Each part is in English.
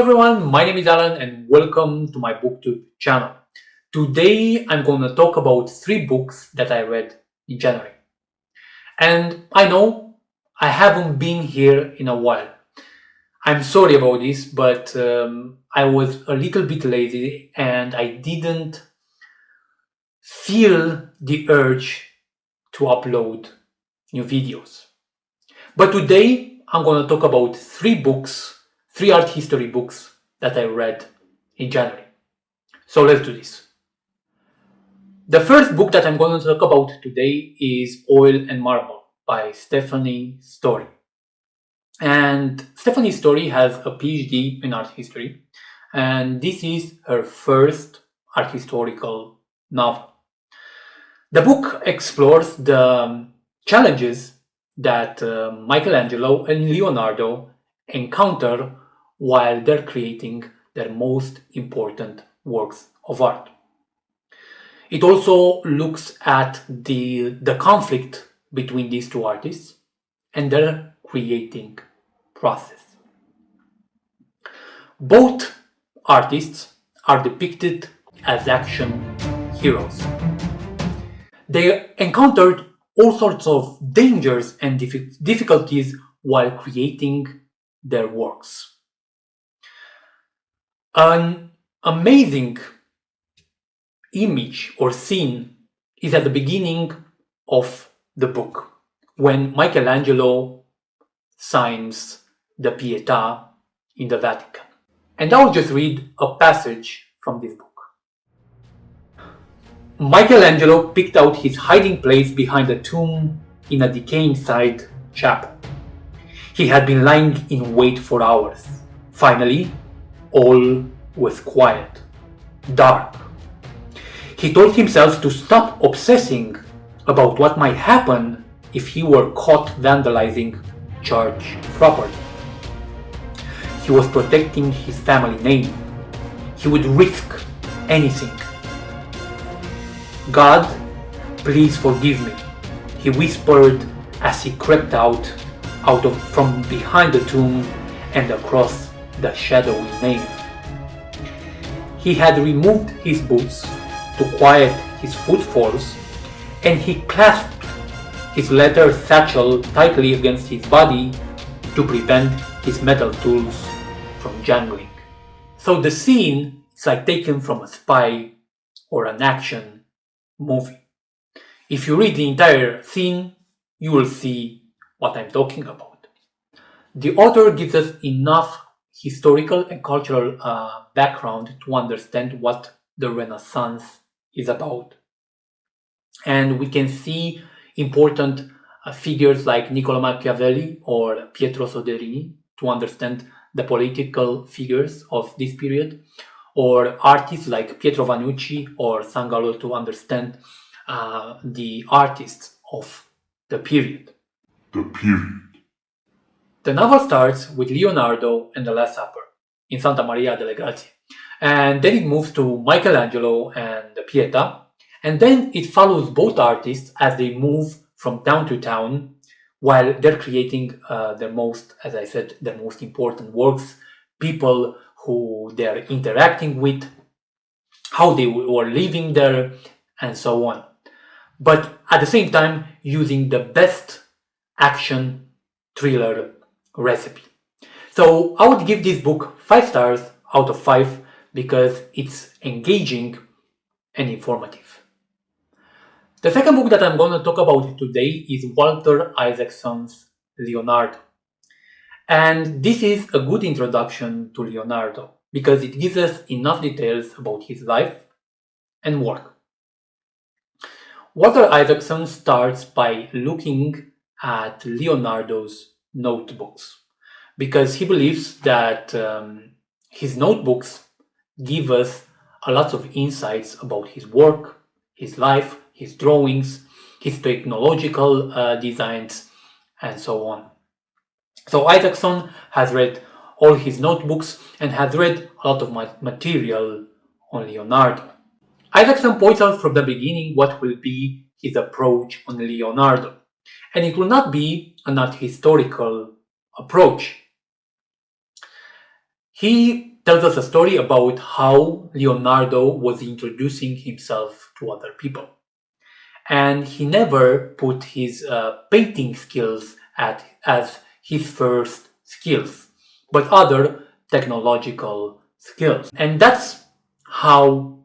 everyone, my name is Alan and welcome to my BookTube channel. Today I'm going to talk about 3 books that I read in January. And I know I haven't been here in a while. I'm sorry about this, but I was a little bit lazy and I didn't feel the urge to upload new videos. But today I'm going to talk about 3 books, 3 art history books that I read in January. So let's do this. The first book that I'm going to talk about today is Oil and Marble by Stephanie Storey. And Stephanie Storey has a PhD in art history, and this is her first art historical novel. The book explores the challenges that Michelangelo and Leonardo encounter while they're creating their most important works of art. It also looks at the conflict between these 2 artists and their creating process. Both artists are depicted as action heroes. They encountered all sorts of dangers and difficulties while creating their works. An amazing image or scene is at the beginning of the book when Michelangelo signs the Pietà in the Vatican. And I'll just read a passage from this book. Michelangelo picked out his hiding place behind a tomb in a decaying side chapel. He had been lying in wait for hours. Finally, all was quiet, dark. He told himself to stop obsessing about what might happen if he were caught vandalizing church property. He was protecting his family name. He would risk anything. God, please forgive me, he whispered as he crept out from behind the tomb and across the shadowy nave. He had removed his boots to quiet his footfalls, and he clasped his leather satchel tightly against his body to prevent his metal tools from jangling. So the scene is like taken from a spy or an action movie. If you read the entire scene, you will see what I'm talking about. The author gives us enough historical and cultural background to understand what the Renaissance is about. And we can see important figures like Niccolo Machiavelli or Pietro Soderini to understand the political figures of this period, or artists like Pietro Vanucci or Sangallo to understand the artists of the period. The novel starts with Leonardo and the Last Supper in Santa Maria delle Grazie, and then it moves to Michelangelo and the Pietà, and then it follows both artists as they move from town to town while they're creating their most important works, people who they're interacting with, how they were living there, and so on. But at the same time, using the best action thriller recipe. So I would give this book 5 stars out of 5 because it's engaging and informative. The second book that I'm going to talk about today is Walter Isaacson's Leonardo. And this is a good introduction to Leonardo because it gives us enough details about his life and work. Walter Isaacson starts by looking at Leonardo's notebooks because he believes that his notebooks give us a lot of insights about his work, his life, his drawings, his technological designs, and so on. So Isaacson has read all his notebooks and has read a lot of material on Leonardo. Isaacson points out from the beginning what will be his approach on Leonardo, and it will not be an art historical approach. He tells us a story about how Leonardo was introducing himself to other people. And he never put his painting skills as his first skills, but other technological skills. And that's how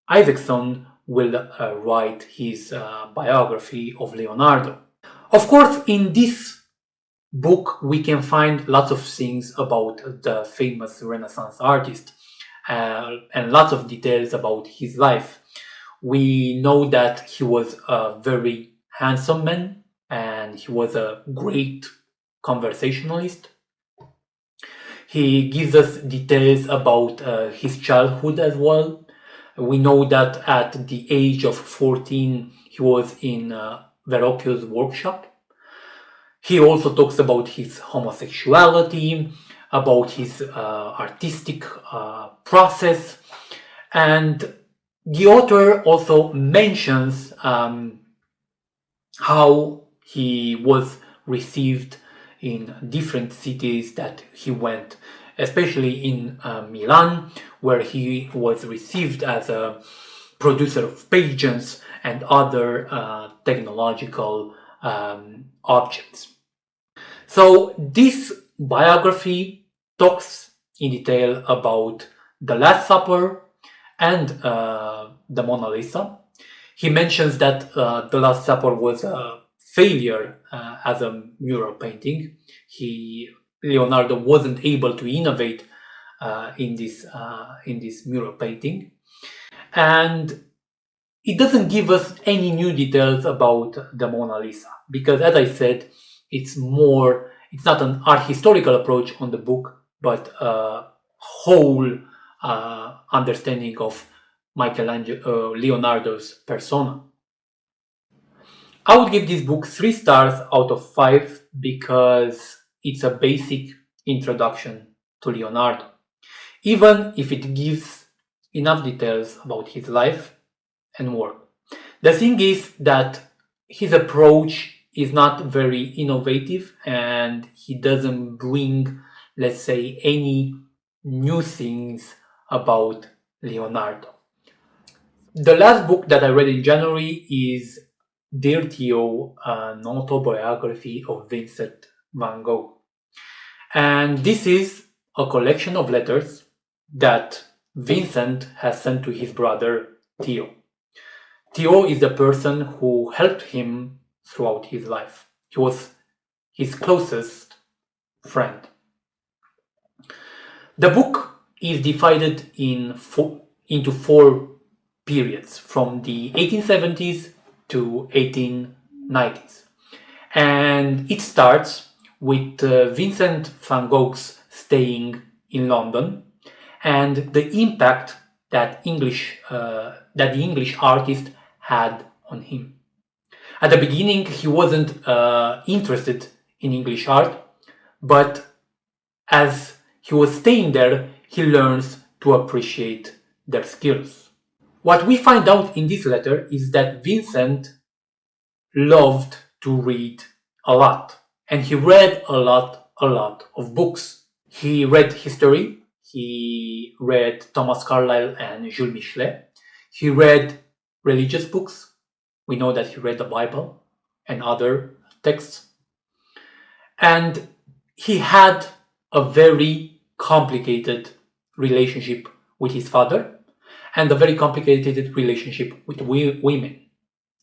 Isaacson will write his biography of Leonardo. Of course, in this book, we can find lots of things about the famous Renaissance artist and lots of details about his life. We know that he was a very handsome man and he was a great conversationalist. He gives us details about his childhood as well. We know that at the age of 14, he was in Verrocchio's workshop. He also talks about his homosexuality, about his artistic process, and the author also mentions how he was received in different cities that he went, especially in Milan, where he was received as a producer of pageants and other technological objects. So this biography talks in detail about the Last Supper and the Mona Lisa. He mentions that the Last Supper was a failure as a mural painting. Leonardo wasn't able to innovate in this mural painting, and it doesn't give us any new details about the Mona Lisa because, as I said, it's not an art historical approach on the book, but a whole understanding of Leonardo's persona. I would give this book 3 stars out of 5 because it's a basic introduction to Leonardo. Even if it gives enough details about his life and work. The thing is that his approach is not very innovative and he doesn't bring, let's say, any new things about Leonardo. The last book that I read in January is Dear Theo, an autobiography of Vincent van Gogh. And this is a collection of letters that Vincent has sent to his brother Theo. Theo is the person who helped him throughout his life. He was his closest friend. The book is divided into 4 periods, from the 1870s to 1890s. And it starts with Vincent van Gogh's staying in London and the impact that the English artist had on him. At the beginning, he wasn't interested in English art, but as he was staying there, he learns to appreciate their skills. What we find out in this letter is that Vincent loved to read a lot, and he read a lot of books. He read history, he read Thomas Carlyle and Jules Michelet, he read religious books. We know that he read the Bible and other texts. And he had a very complicated relationship with his father and a very complicated relationship with women.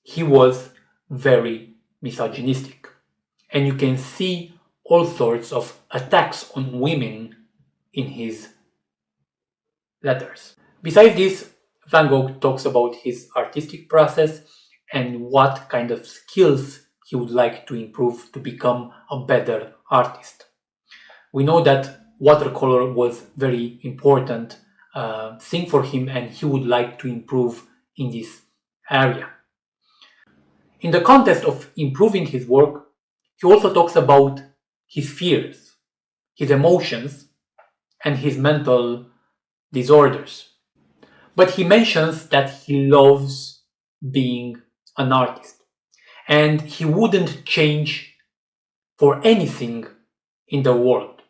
He was very misogynistic. And you can see all sorts of attacks on women in his letters. Besides this, Van Gogh talks about his artistic process and what kind of skills he would like to improve to become a better artist. We know that watercolor was very important thing for him and he would like to improve in this area. In the context of improving his work, he also talks about his fears, his emotions, and his mental disorders. But he mentions that he loves being an artist and he wouldn't change for anything in the world.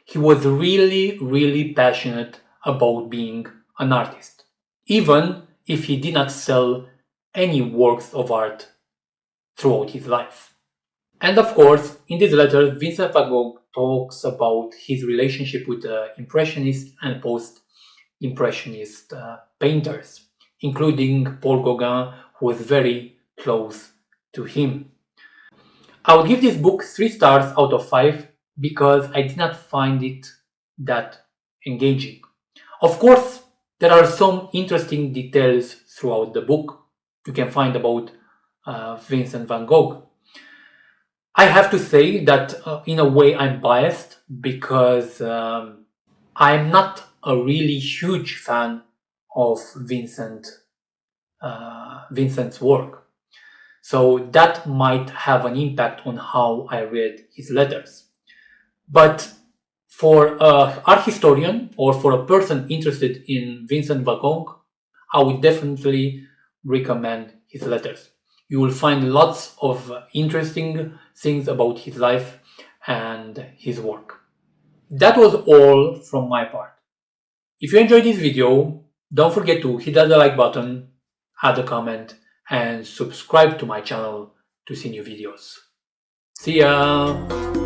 He was really, really passionate about being an artist, even if he did not sell any works of art throughout his life. And of course, in this letter, Vincent van Gogh talks about his relationship with Impressionist and post-Impressionist painters, including Paul Gauguin, who was very close to him. I would give this book 3 stars out of 5 because I did not find it that engaging. Of course, there are some interesting details throughout the book you can find about Vincent van Gogh. I have to say that in a way I'm biased because I'm not a really huge fan of Vincent's work. So that might have an impact on how I read his letters. But for an art historian or for a person interested in Vincent van Gogh, I would definitely recommend his letters. You will find lots of interesting things about his life and his work. That was all from my part. If you enjoyed this video, don't forget to hit that like button, add a comment, and subscribe to my channel to see new videos. See ya!